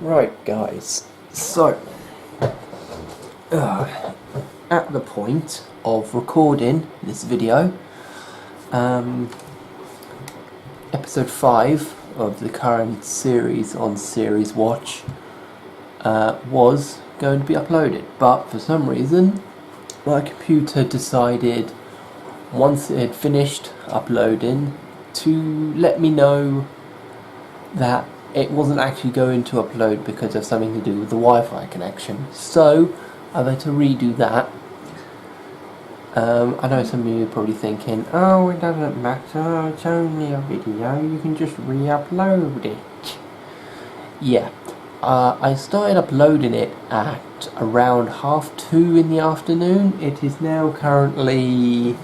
Right, guys, so at the point of recording this video, episode 5 of the current series on Series Watch was going to be uploaded, but for some reason my computer decided, once it had finished uploading, to let me know that it wasn't actually going to upload because of something to do with the Wi-Fi connection. So I've had to redo that. I know some of you are probably thinking, oh, it doesn't matter, it's only a video, you can just re-upload it. Yeah, I started uploading it at around 2:30 in the afternoon. It is now currently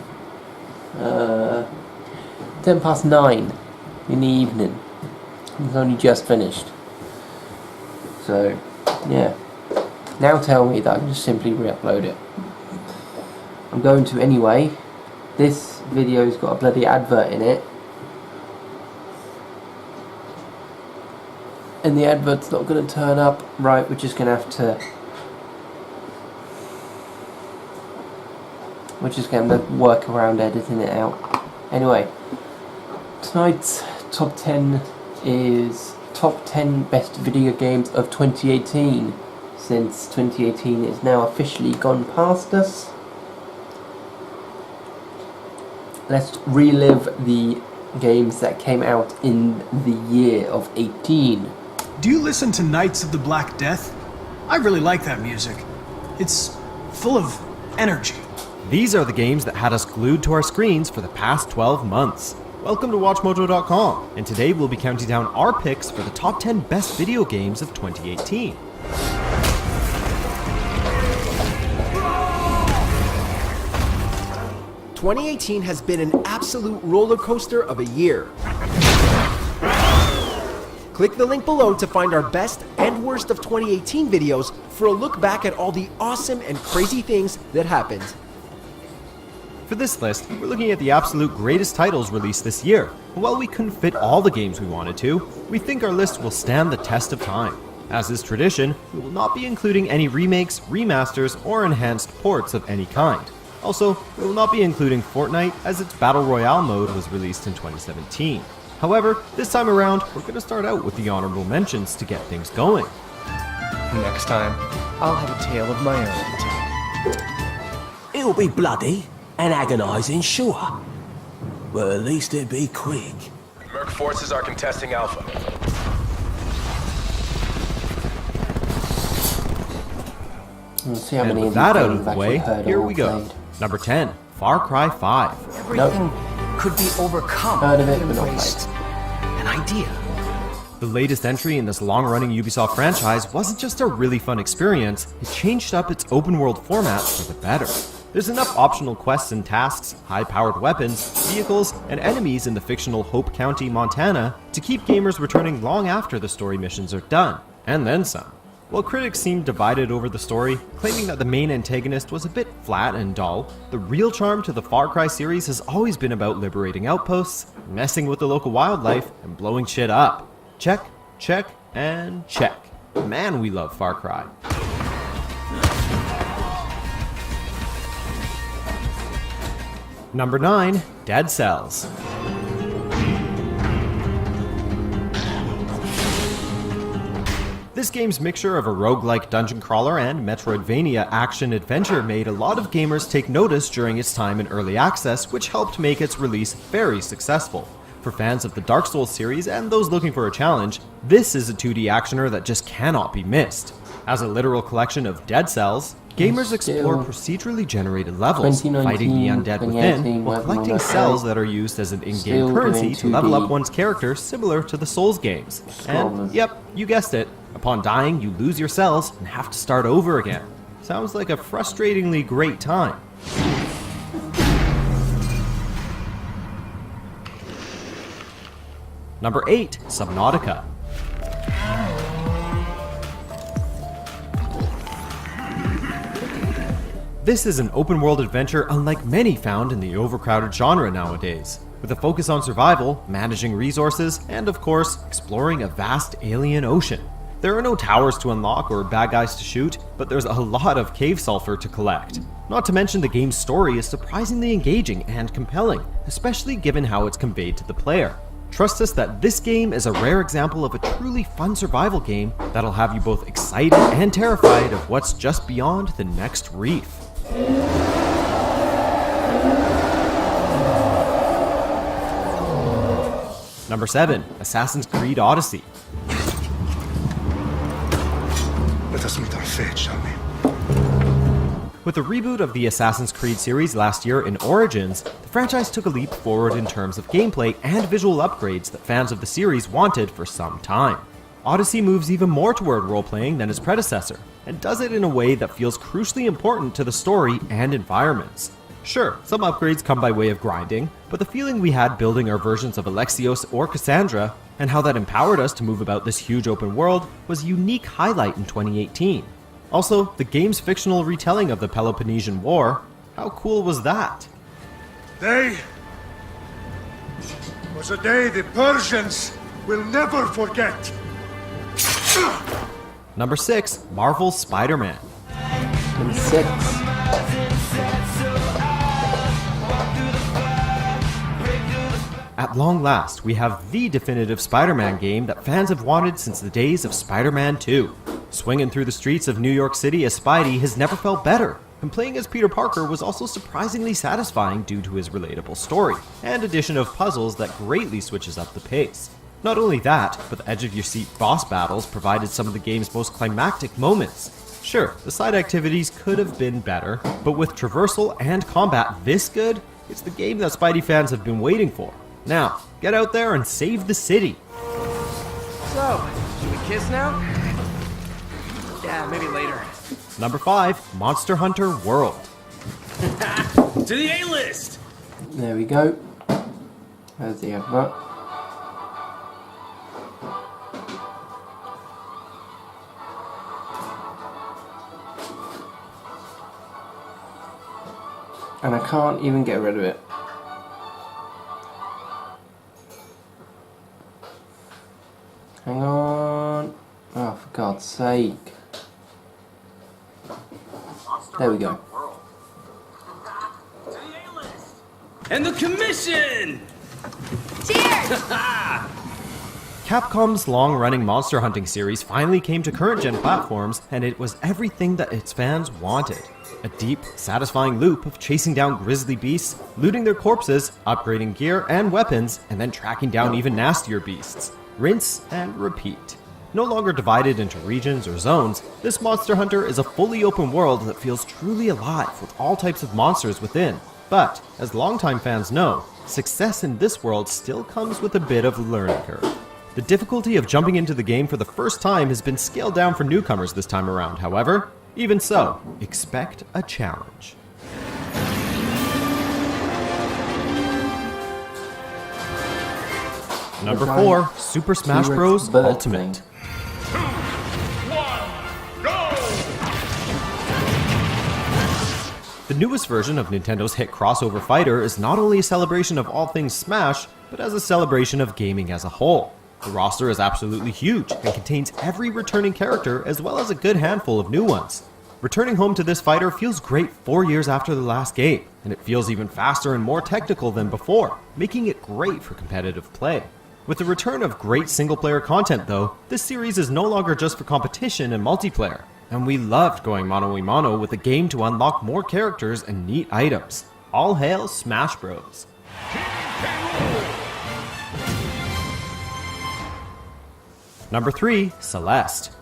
9:10 in the evening. It's only just finished. So, yeah. Now tell me that I can just simply re-upload it. I'm going to anyway. This video's got a bloody advert in it. And the advert's not going to turn up. Right, we're just going to have to... We're just going to work around editing it out. Anyway, tonight's top 10 is top 10 best video games of 2018, since 2018 is now officially gone past us. Let's relive the games that came out in the year of 18. Do you listen to Knights of the Black Death? I really like that music. It's full of energy. These are the games that had us glued to our screens for the past 12 months. Welcome to WatchMojo.com, and today we'll be counting down our picks for the top 10 best video games of 2018. "2018 has been an absolute roller coaster of a year. Click the link below to find our best and worst of 2018 videos for a look back at all the awesome and crazy things that happened. For this list, we're looking at the absolute greatest titles released this year. And while we couldn't fit all the games we wanted to, we think our list will stand the test of time. As is tradition, we will not be including any remakes, remasters, or enhanced ports of any kind. Also, we will not be including Fortnite, as its Battle Royale mode was released in 2017. However, this time around, we're going to start out with the honorable mentions to get things going. Next time, I'll have a tale of my own to tell. It'll be bloody and agonizing, sure. But at least it'll be quick. Merc forces are contesting Alpha. Let's see how And many with of that these out games of the I've way, actually heard here or we go. played. Number 10, Far Cry 5. Everything could be overcome. Heard of it, if but not embraced. An idea. The latest entry in this long-running Ubisoft franchise wasn't just a really fun experience, it changed up its open-world format for the better. There's enough optional quests and tasks, high-powered weapons, vehicles, and enemies in the fictional Hope County, Montana to keep gamers returning long after the story missions are done, and then some. While critics seemed divided over the story, claiming that the main antagonist was a bit flat and dull, the real charm to the Far Cry series has always been about liberating outposts, messing with the local wildlife, and blowing shit up. Check, check, and check. Man, we love Far Cry. Number 9, Dead Cells. This game's mixture of a roguelike dungeon crawler and Metroidvania action-adventure made a lot of gamers take notice during its time in early access, which helped make its release very successful. For fans of the Dark Souls series and those looking for a challenge, this is a 2D actioner that just cannot be missed. As a literal collection of Dead Cells, gamers explore procedurally generated levels, fighting the undead within, while collecting cells that are used as an in-game currency to level up one's character, similar to the Souls games. And, yep, you guessed it. Upon dying, you lose your cells and have to start over again. Sounds like a frustratingly great time. Number 8, Subnautica. This is an open-world adventure unlike many found in the overcrowded genre nowadays, with a focus on survival, managing resources, and of course, exploring a vast alien ocean. There are no towers to unlock or bad guys to shoot, but there's a lot of cave sulfur to collect. Not to mention the game's story is surprisingly engaging and compelling, especially given how it's conveyed to the player. Trust us that this game is a rare example of a truly fun survival game that'll have you both excited and terrified of what's just beyond the next reef. Number 7, Assassin's Creed Odyssey. Let us meet our fate, shall we? With the reboot of the Assassin's Creed series last year in Origins, the franchise took a leap forward in terms of gameplay and visual upgrades that fans of the series wanted for some time. Odyssey moves even more toward role-playing than its predecessor, and does it in a way that feels crucially important to the story and environments. Sure, some upgrades come by way of grinding, but the feeling we had building our versions of Alexios or Cassandra, and how that empowered us to move about this huge open world, was a unique highlight in 2018. Also, the game's fictional retelling of the Peloponnesian War, how cool was that? Day was a day the Persians will never forget. Number 6, Marvel's Spider-Man. Number 6. At long last, we have the definitive Spider-Man game that fans have wanted since the days of Spider-Man 2. Swinging through the streets of New York City as Spidey has never felt better, and playing as Peter Parker was also surprisingly satisfying due to his relatable story, and addition of puzzles that greatly switches up the pace. Not only that, but the edge-of-your-seat boss battles provided some of the game's most climactic moments. Sure, the side activities could have been better, but with traversal and combat this good, it's the game that Spidey fans have been waiting for. Now, get out there and save the city! So, should we kiss now? Yeah, maybe later. Number 5, Monster Hunter World. To the A-list! There we go. There's the advert. And I can't even get rid of it. Hang on. Oh, for God's sake. There we go. And the commission! Capcom's long-running monster hunting series finally came to current-gen platforms, and it was everything that its fans wanted. A deep, satisfying loop of chasing down grisly beasts, looting their corpses, upgrading gear and weapons, and then tracking down even nastier beasts. Rinse and repeat. No longer divided into regions or zones, this Monster Hunter is a fully open world that feels truly alive with all types of monsters within. But, as longtime fans know, success in this world still comes with a bit of a learning curve. The difficulty of jumping into the game for the first time has been scaled down for newcomers this time around, however. Even so, expect a challenge. Number 4, Super Smash Bros. Ultimate. The newest version of Nintendo's hit crossover fighter is not only a celebration of all things Smash, but as a celebration of gaming as a whole. The roster is absolutely huge and contains every returning character as well as a good handful of new ones. Returning home to this fighter feels great 4 years after the last game, and it feels even faster and more technical than before, making it great for competitive play. With the return of great single-player content though, this series is no longer just for competition and multiplayer, and we loved going mano-a-mano with a game to unlock more characters and neat items. All hail Smash Bros. Number 3, Celeste.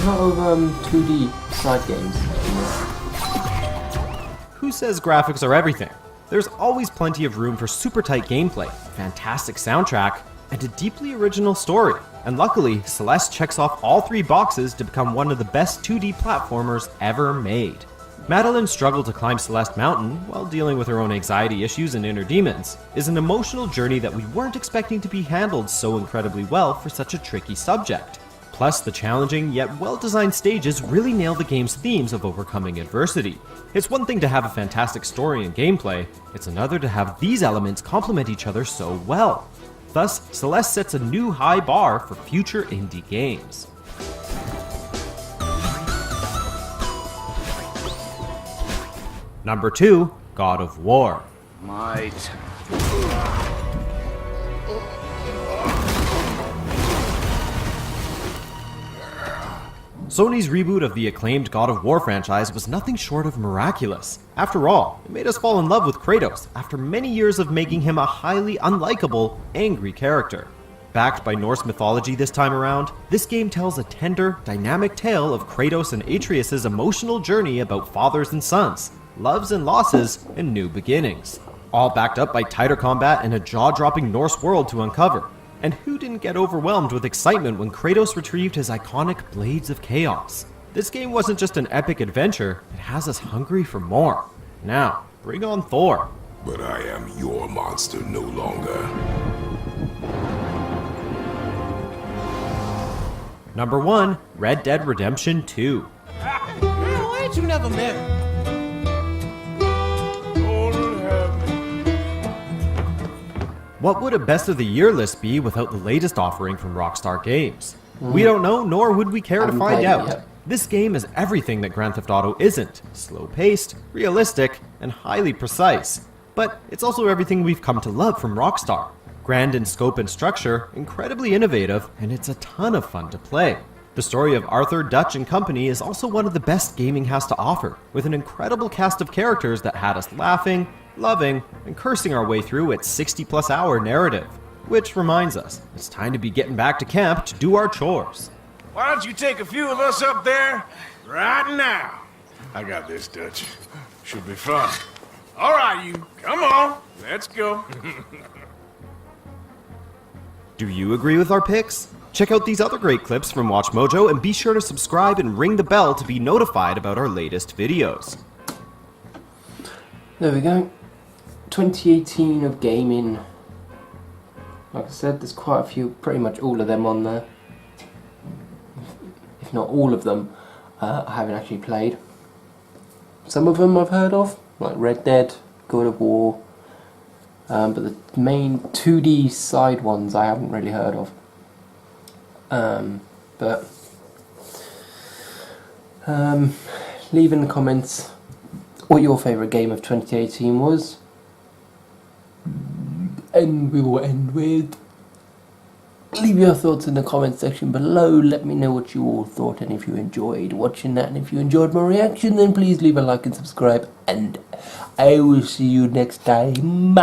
A lot of 2D side games. Who says graphics are everything? There's always plenty of room for super tight gameplay, fantastic soundtrack, and a deeply original story. And luckily, Celeste checks off all 3 boxes to become one of the best 2D platformers ever made. Madeline's struggle to climb Celeste Mountain, while dealing with her own anxiety issues and inner demons, is an emotional journey that we weren't expecting to be handled so incredibly well for such a tricky subject. Plus, the challenging yet well-designed stages really nail the game's themes of overcoming adversity. It's one thing to have a fantastic story and gameplay, it's another to have these elements complement each other so well. Thus, Celeste sets a new high bar for future indie games. Number 2, God of War. Might. Sony's reboot of the acclaimed God of War franchise was nothing short of miraculous. After all, it made us fall in love with Kratos after many years of making him a highly unlikable, angry character. Backed by Norse mythology this time around, this game tells a tender, dynamic tale of Kratos and Atreus' emotional journey about fathers and sons, loves and losses, and new beginnings. All backed up by tighter combat and a jaw-dropping Norse world to uncover. And who didn't get overwhelmed with excitement when Kratos retrieved his iconic Blades of Chaos? This game wasn't just an epic adventure, it has us hungry for more. Now, bring on Thor. But I am your monster no longer. Number 1, Red Dead Redemption 2. Why ain't you never married? What would a best of the year list be without the latest offering from Rockstar Games? We don't know, nor would we care to Haven't find played it out. yet. This game is everything that Grand Theft Auto isn't. Slow-paced, realistic, and highly precise. But it's also everything we've come to love from Rockstar. Grand in scope and structure, incredibly innovative, and it's a ton of fun to play. The story of Arthur, Dutch, and company is also one of the best gaming has to offer, with an incredible cast of characters that had us laughing, loving, and cursing our way through its 60-plus hour narrative. Which reminds us, it's time to be getting back to camp to do our chores. Why don't you take a few of us up there right now? I got this, Dutch. Should be fun. All right, you. Come on. Let's go. Do you agree with our picks? Check out these other great clips from Watch Mojo and be sure to subscribe and ring the bell to be notified about our latest videos. There we go. 2018 of gaming. Like I said, there's quite a few, pretty much all of them on there. If not all of them, I haven't actually played. Some of them I've heard of, like Red Dead, God of War. But the main 2D side ones I haven't really heard of. Leave in the comments what your favourite game of 2018 was. And we will end with... Leave your thoughts in the comment section below. Let me know what you all thought and if you enjoyed watching that. And if you enjoyed my reaction, then please leave a like and subscribe. And I will see you next time.